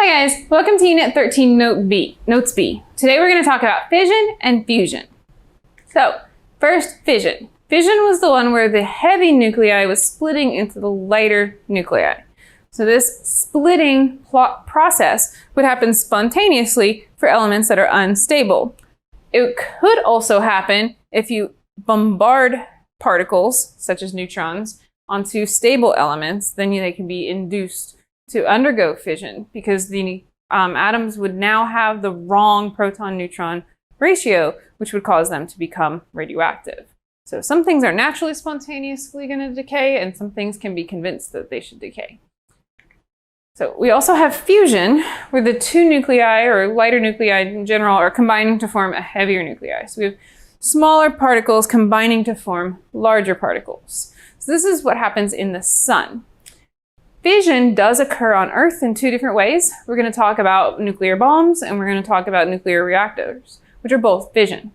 Hi guys, welcome to Unit 13 Notes B. Today we're going to talk about fission and fusion. So, first, fission. Fission was the one where the heavy nuclei was splitting into the lighter nuclei. So this splitting process would happen spontaneously for elements that are unstable. It could also happen if you bombard particles, such as neutrons, onto stable elements, then they can be induced to undergo fission because the atoms would now have the wrong proton-neutron ratio, which would cause them to become radioactive. So some things are naturally spontaneously going to decay, and some things can be convinced that they should decay. So we also have fusion, where the two nuclei, or lighter nuclei in general, are combining to form a heavier nuclei. So we have smaller particles combining to form larger particles. So this is what happens in the sun. Fission does occur on Earth in two different ways. We're going to talk about nuclear bombs, and we're going to talk about nuclear reactors, which are both fission.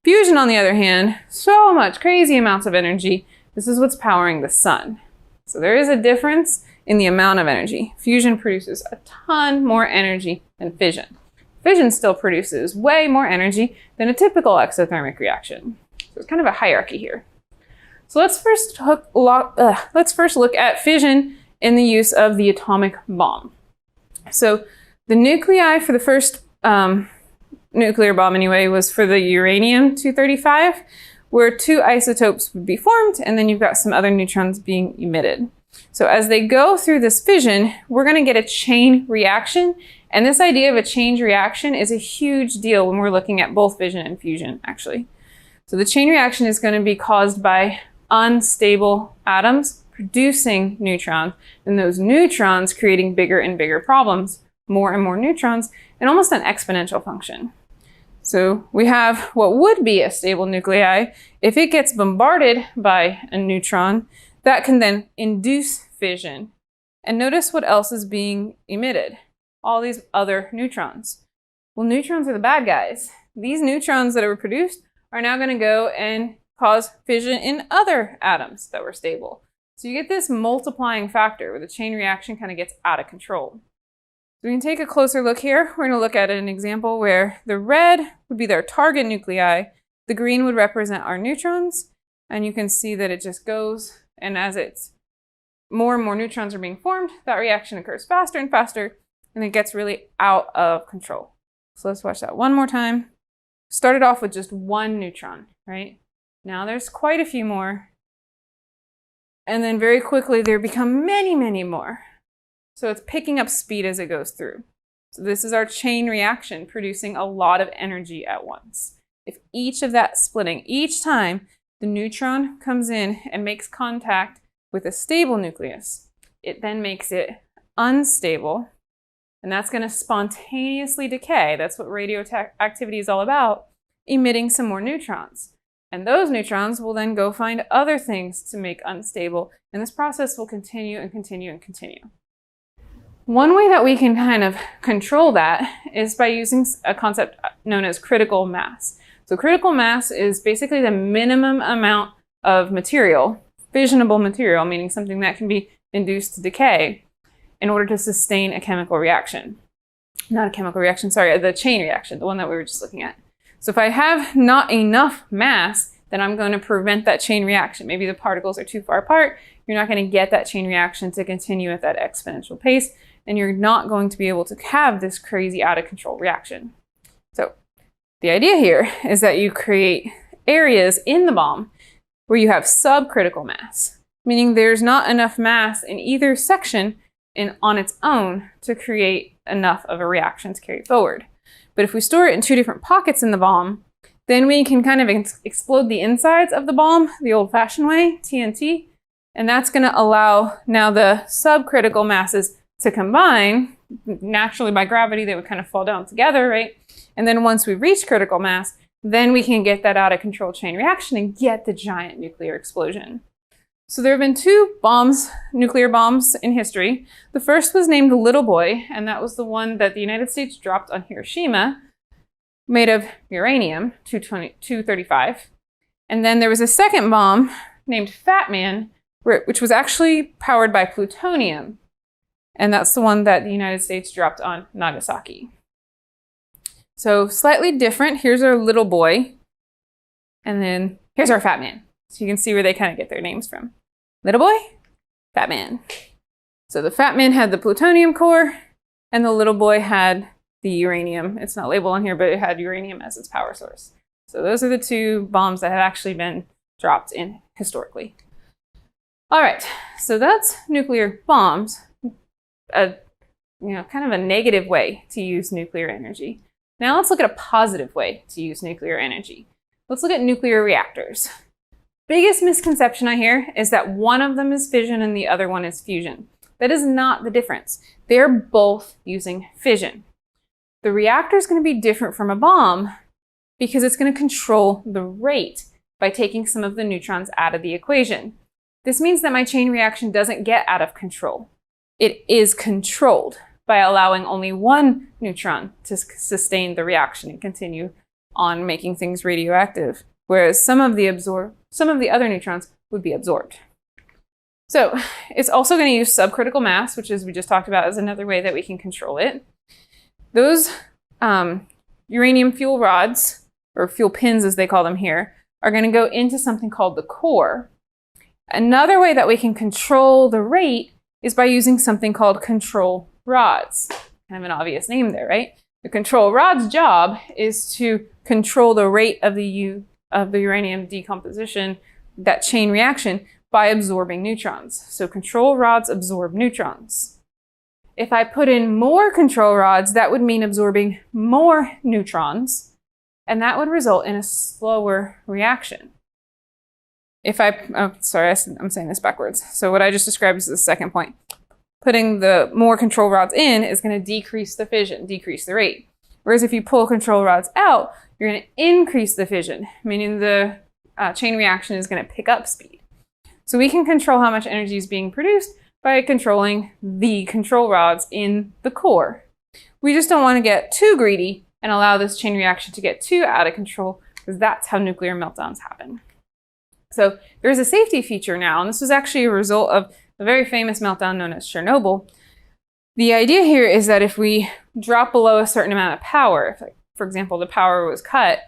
Fusion, on the other hand, so much crazy amounts of energy. This is what's powering the sun. So there is a difference in the amount of energy. Fusion produces a ton more energy than fission. Fission still produces way more energy than a typical exothermic reaction. So it's kind of a hierarchy here. So let's first look at fission in the use of the atomic bomb. So the nuclei for the first nuclear bomb anyway was for the uranium-235, where two isotopes would be formed, and then you've got some other neutrons being emitted. So as they go through this fission, we're going to get a chain reaction, and this idea of a chain reaction is a huge deal when we're looking at both fission and fusion, actually. So the chain reaction is going to be caused by unstable atoms producing neutrons, and those neutrons creating bigger and bigger problems, more and more neutrons, and almost an exponential function. So we have what would be a stable nuclei. If it gets bombarded by a neutron, that can then induce fission. And notice what else is being emitted. All these other neutrons. Well, neutrons are the bad guys. These neutrons that were produced are now going to go and cause fission in other atoms that were stable. So you get this multiplying factor where the chain reaction kind of gets out of control. So we can take a closer look here. We're going to look at an example where the red would be their target nuclei, the green would represent our neutrons, and you can see that it just goes, and as it's more and more neutrons are being formed, that reaction occurs faster and faster, and it gets really out of control. So let's watch that one more time. Started off with just one neutron, right? Now there's quite a few more. And then very quickly there become many, many more. So it's picking up speed as it goes through. So this is our chain reaction producing a lot of energy at once. If each of that splitting, each time the neutron comes in and makes contact with a stable nucleus, it then makes it unstable, and that's going to spontaneously decay. That's what radioactivity is all about, emitting some more neutrons. And those neutrons will then go find other things to make unstable, and this process will continue and continue and continue. One way that we can kind of control that is by using a concept known as critical mass. So critical mass is basically the minimum amount of material, fissionable material, meaning something that can be induced to decay, in order to sustain a chemical reaction. Not a chemical reaction, sorry, the chain reaction, the one that we were just looking at. So if I have not enough mass, then I'm going to prevent that chain reaction. Maybe the particles are too far apart. You're not going to get that chain reaction to continue at that exponential pace, and you're not going to be able to have this crazy out of control reaction. So the idea here is that you create areas in the bomb where you have subcritical mass, meaning there's not enough mass in either section on its own to create enough of a reaction to carry forward. But if we store it in two different pockets in the bomb, then we can kind of explode the insides of the bomb the old-fashioned way, TNT, and that's going to allow now the subcritical masses to combine. Naturally, by gravity, they would kind of fall down together, right? And then once we reach critical mass, then we can get that out of control chain reaction and get the giant nuclear explosion. So there have been two bombs, nuclear bombs in history. The first was named Little Boy, and that was the one that the United States dropped on Hiroshima, made of uranium-235. And then there was a second bomb named Fat Man, which was actually powered by plutonium. And that's the one that the United States dropped on Nagasaki. So slightly different. Here's our little boy. And then here's our fat man. So you can see where they kind of get their names from. Little boy, fat man. So the fat man had the plutonium core, and the little boy had the uranium. It's not labeled on here, but it had uranium as its power source. So those are the two bombs that have actually been dropped in historically. All right, so that's nuclear bombs, kind of a negative way to use nuclear energy. Now let's look at a positive way to use nuclear energy. Let's look at nuclear reactors. Biggest misconception I hear is that one of them is fission and the other one is fusion. That is not the difference. They're both using fission. The reactor is going to be different from a bomb because it's going to control the rate by taking some of the neutrons out of the equation. This means that my chain reaction doesn't get out of control. It is controlled by allowing only one neutron to sustain the reaction and continue on making things radioactive, whereas some of the other neutrons would be absorbed. So it's also going to use subcritical mass, which is we just talked about as another way that we can control it. Those uranium fuel rods, or fuel pins as they call them here, are going to go into something called the core. Another way that we can control the rate is by using something called control rods. Kind of an obvious name there, right? The control rod's job is to control the rate of the uranium decomposition, that chain reaction, by absorbing neutrons. So control rods absorb neutrons. If I put in more control rods, that would mean absorbing more neutrons, and that would result in a slower reaction. I'm saying this backwards. So what I just described is the second point. Putting the more control rods in is going to decrease the fission, decrease the rate. Whereas if you pull control rods out, you're going to increase the fission, meaning the chain reaction is going to pick up speed. So we can control how much energy is being produced by controlling the control rods in the core. We just don't want to get too greedy and allow this chain reaction to get too out of control, because that's how nuclear meltdowns happen. So there's a safety feature now, and this was actually a result of a very famous meltdown known as Chernobyl. The idea here is that if we drop below a certain amount of power, if, for example, the power was cut,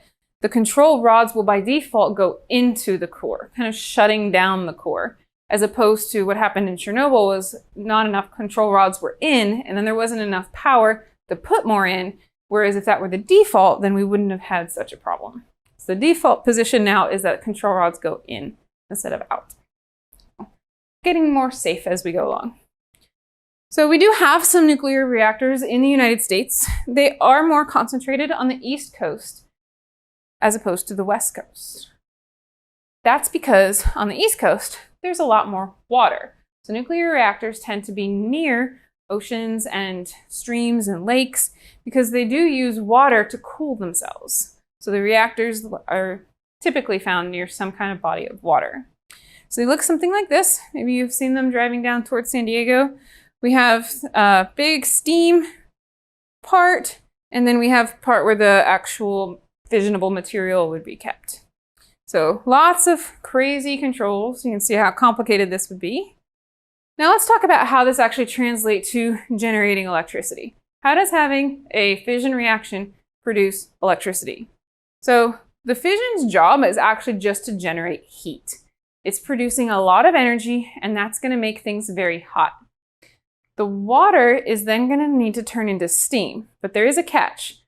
the control rods will by default go into the core, kind of shutting down the core, as opposed to what happened in Chernobyl was not enough control rods were in, and then there wasn't enough power to put more in, whereas if that were the default, then we wouldn't have had such a problem. So the default position now is that control rods go in instead of out. Getting more safe as we go along. So we do have some nuclear reactors in the United States. They are more concentrated on the East Coast as opposed to the West Coast. That's because on the East Coast, there's a lot more water. So nuclear reactors tend to be near oceans and streams and lakes because they do use water to cool themselves. So the reactors are typically found near some kind of body of water. So they look something like this. Maybe you've seen them driving down towards San Diego. We have a big steam part, and then we have part where the actual fissionable material would be kept. So lots of crazy controls. You can see how complicated this would be. Now let's talk about how this actually translates to generating electricity. How does having a fission reaction produce electricity? So the fission's job is actually just to generate heat. It's producing a lot of energy, and that's going to make things very hot. The water is then going to need to turn into steam, but there is a catch.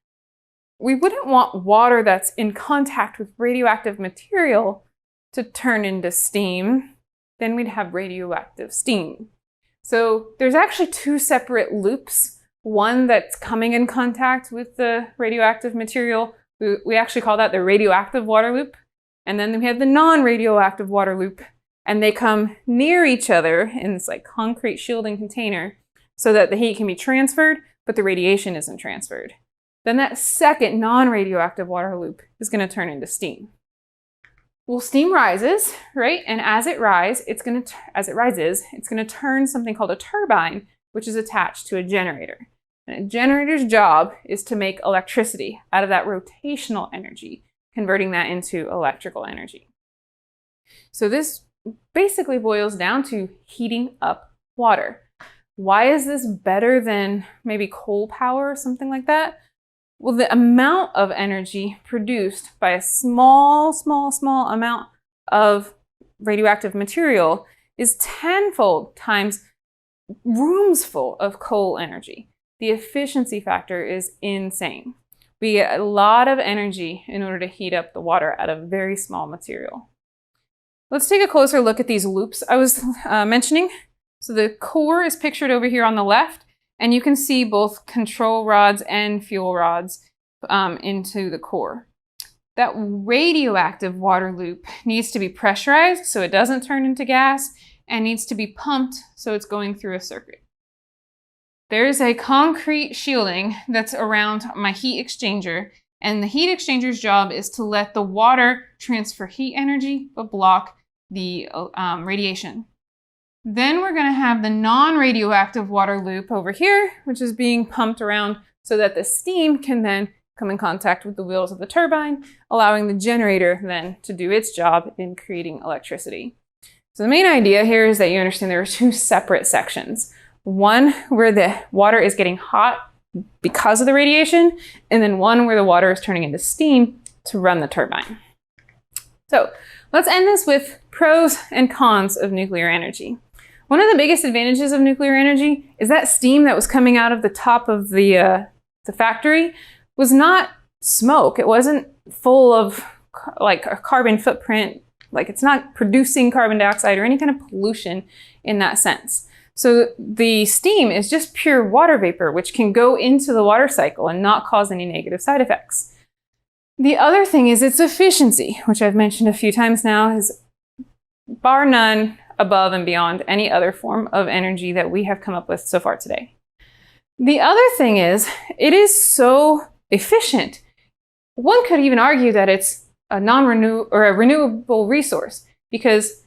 We wouldn't want water that's in contact with radioactive material to turn into steam. Then we'd have radioactive steam. So there's actually two separate loops. One that's coming in contact with the radioactive material. We actually call that the radioactive water loop. And then we have the non-radioactive water loop. And they come near each other in this like concrete shielding container so that the heat can be transferred, but the radiation isn't transferred. Then that second non-radioactive water loop is going to turn into steam. Well, steam rises, right? And as it rises, it's going to turn something called a turbine, which is attached to a generator. And a generator's job is to make electricity out of that rotational energy, converting that into electrical energy. So this basically boils down to heating up water. Why is this better than maybe coal power or something like that? Well, the amount of energy produced by a small amount of radioactive material is tenfold times rooms full of coal energy. The efficiency factor is insane. We get a lot of energy in order to heat up the water out of very small material. Let's take a closer look at these loops I was mentioning. So the core is pictured over here on the left, and you can see both control rods and fuel rods into the core. That radioactive water loop needs to be pressurized so it doesn't turn into gas, and needs to be pumped so it's going through a circuit. There's a concrete shielding that's around my heat exchanger, and the heat exchanger's job is to let the water transfer heat energy but block the radiation. Then we're going to have the non-radioactive water loop over here, which is being pumped around so that the steam can then come in contact with the wheels of the turbine, allowing the generator then to do its job in creating electricity. So the main idea here is that you understand there are two separate sections. One where the water is getting hot because of the radiation, and then one where the water is turning into steam to run the turbine. So let's end this with pros and cons of nuclear energy. One of the biggest advantages of nuclear energy is that steam that was coming out of the top of the factory was not smoke. It wasn't full of like a carbon footprint, like it's not producing carbon dioxide or any kind of pollution in that sense. So the steam is just pure water vapor, which can go into the water cycle and not cause any negative side effects. The other thing is its efficiency, which I've mentioned a few times now, is bar none above and beyond any other form of energy that we have come up with so far today. The other thing is, it is so efficient. One could even argue that it's a renewable resource, because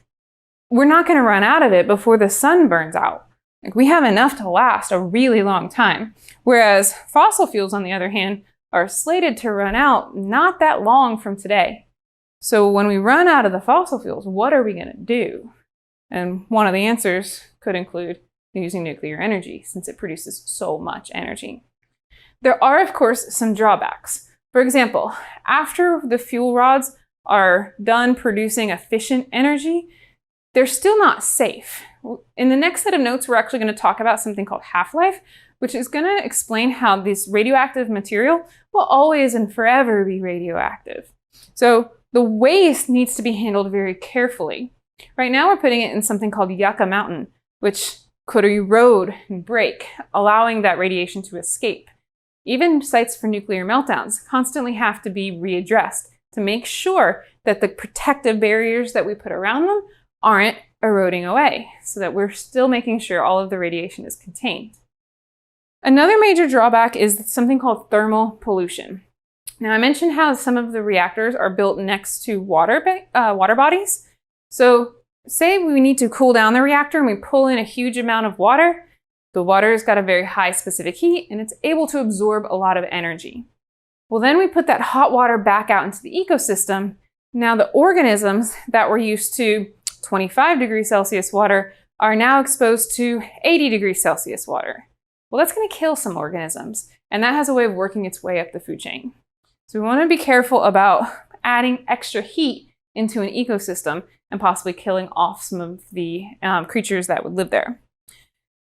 we're not going to run out of it before the sun burns out. Like, we have enough to last a really long time. Whereas fossil fuels, on the other hand, are slated to run out not that long from today. So when we run out of the fossil fuels, what are we going to do? And one of the answers could include using nuclear energy, since it produces so much energy. There are, of course, some drawbacks. For example, after the fuel rods are done producing efficient energy, they're still not safe. In the next set of notes, we're actually going to talk about something called half-life, which is going to explain how this radioactive material will always and forever be radioactive. So the waste needs to be handled very carefully. Right now, we're putting it in something called Yucca Mountain, which could erode and break, allowing that radiation to escape. Even sites for nuclear meltdowns constantly have to be readdressed to make sure that the protective barriers that we put around them aren't eroding away, so that we're still making sure all of the radiation is contained. Another major drawback is something called thermal pollution. Now, I mentioned how some of the reactors are built next to water bodies. So say we need to cool down the reactor and we pull in a huge amount of water. The water's got a very high specific heat and it's able to absorb a lot of energy. Well, then we put that hot water back out into the ecosystem. Now the organisms that were used to 25 degrees Celsius water are now exposed to 80 degrees Celsius water. Well, that's going to kill some organisms, and that has a way of working its way up the food chain. So we want to be careful about adding extra heat into an ecosystem and possibly killing off some of the creatures that would live there.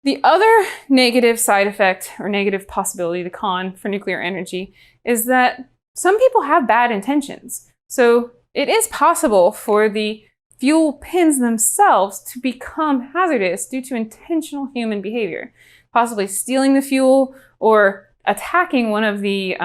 The other negative side effect or negative possibility, the con for nuclear energy, is that some people have bad intentions. So it is possible for the fuel pins themselves to become hazardous due to intentional human behavior, possibly stealing the fuel or attacking one of the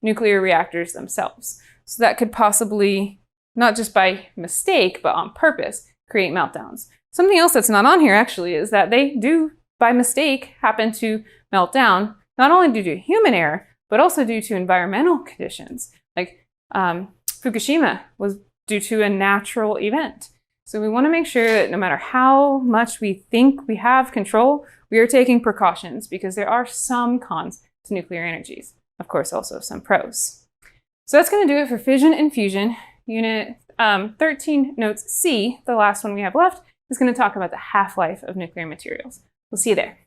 nuclear reactors themselves. So that could possibly, not just by mistake, but on purpose, create meltdowns. Something else that's not on here actually is that they do, by mistake, happen to melt down, not only due to human error, but also due to environmental conditions. Like Fukushima was due to a natural event. So we want to make sure that no matter how much we think we have control, we are taking precautions, because there are some cons to nuclear energies. Of course, also some pros. So that's going to do it for fission and fusion. Unit 13 notes C, the last one we have left, is going to talk about the half-life of nuclear materials. We'll see you there.